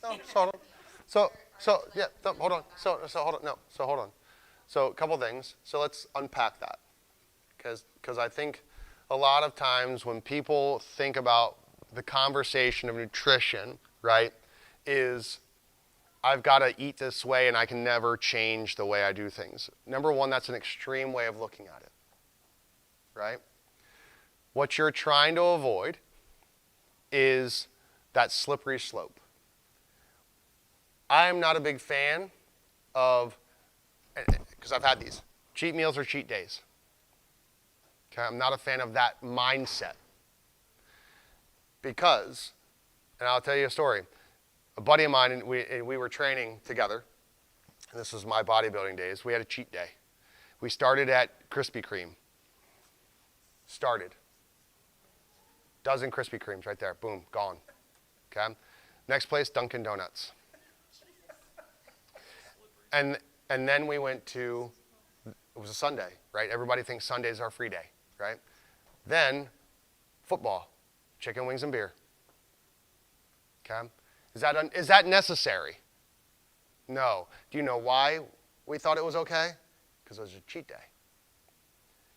No, so hold on. Yeah, no, hold on. So hold on. No, so hold on. So a couple things. So let's unpack that. Because I think a lot of times when people think about the conversation of nutrition, right, is I've got to eat this way and I can never change the way I do things. Number one, that's an extreme way of looking at it, right? What you're trying to avoid is that slippery slope. I am not a big fan of, because I've had these, cheat meals or cheat days. Okay, I'm not a fan of that mindset. Because, and I'll tell you a story. A buddy of mine, and we were training together, and this was my bodybuilding days. We had a cheat day. We started at Krispy Kreme. Dozen Krispy Kremes right there. Boom, gone. Okay. Next place, Dunkin' Donuts. And then we went to, it was a Sunday, right? Everybody thinks Sunday's our free day, right? Then football, chicken wings and beer. Okay. Is that necessary? No. Do you know why we thought it was okay? Because it was a cheat day.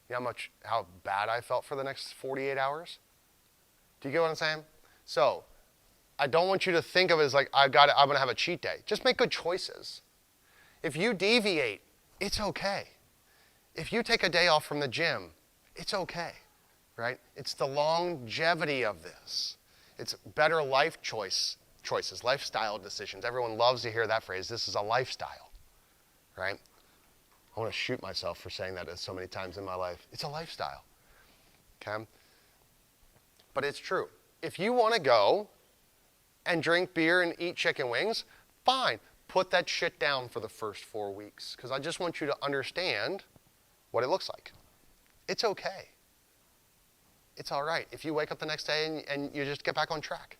You know how bad I felt for the next 48 hours? Do you get what I'm saying? So, I don't want you to think of it as like, I'm going to have a cheat day. Just make good choices. If you deviate, it's okay. If you take a day off from the gym, it's okay, right? It's the longevity of this. It's better life choices, lifestyle decisions. Everyone loves to hear that phrase. This is a lifestyle, right? I want to shoot myself for saying that so many times in my life. It's a lifestyle, okay? But it's true. If you want to go and drink beer and eat chicken wings, fine. Put that shit down for the first 4 weeks, because I just want you to understand what it looks like. It's okay. It's all right. If you wake up the next day and you just get back on track,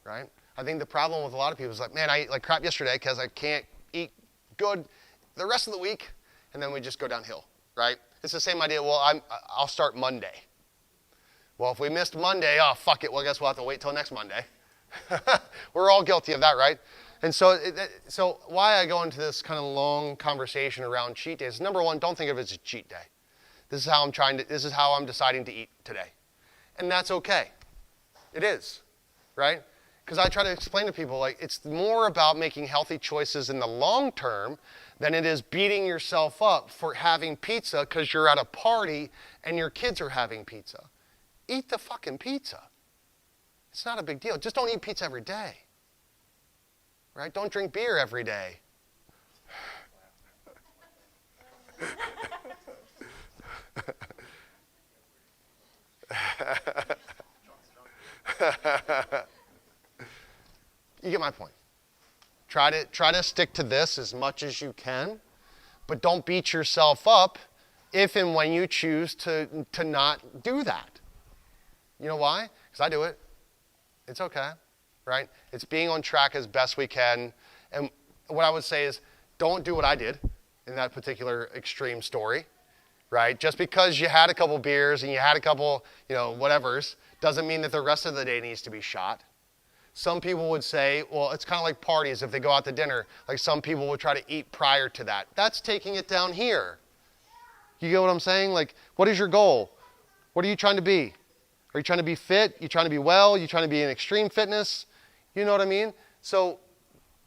right? I think the problem with a lot of people is like, man, I ate like crap yesterday because I can't eat good the rest of the week, and then we just go downhill, right? It's the same idea. Well, I'll start Monday. Well, if we missed Monday, oh, fuck it. Well, I guess we'll have to wait till next Monday. We're all guilty of that, right? And so why I go into this kind of long conversation around cheat days, number one, don't think of it as a cheat day. This is how I'm deciding to eat today. And that's okay. It is, right? Because I try to explain to people, like, it's more about making healthy choices in the long term than it is beating yourself up for having pizza because you're at a party and your kids are having pizza. Eat the fucking pizza. It's not a big deal. Just don't eat pizza every day. Right? Don't drink beer every day. You get my point. Try to stick to this as much as you can, but don't beat yourself up if and when you choose to not do that. You know why? Because I do it. It's okay, right? It's being on track as best we can. And what I would say is, don't do what I did in that particular extreme story, right? Just because you had a couple beers and you had a couple, whatevers, doesn't mean that the rest of the day needs to be shot. Some people would say, well, it's kind of like parties if they go out to dinner. Like some people would try to eat prior to that. That's taking it down here. You get what I'm saying? Like, what is your goal? What are you trying to be? Are you trying to be fit? You trying to be well? You trying to be in extreme fitness? You know what I mean? So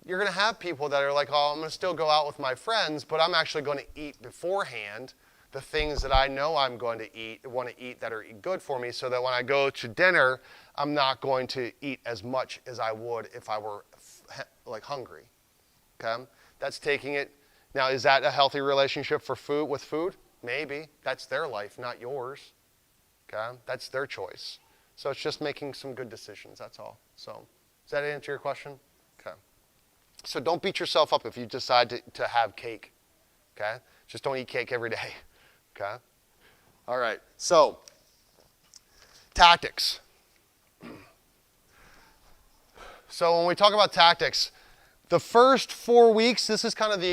you're going to have people that are like, oh, I'm going to still go out with my friends, but I'm actually going to eat beforehand the things that I know I'm going to want to eat that are good for me, so that when I go to dinner, I'm not going to eat as much as I would if I were like hungry. Okay? That's taking it. Now, is that a healthy relationship with food? Maybe. That's their life, not yours. Okay? That's their choice. So it's just making some good decisions, that's all. So does that answer your question? Okay. So don't beat yourself up if you decide to have cake. Okay? Just don't eat cake every day. Okay? All right. So, tactics. So when we talk about tactics, the first 4 weeks, this is kind of the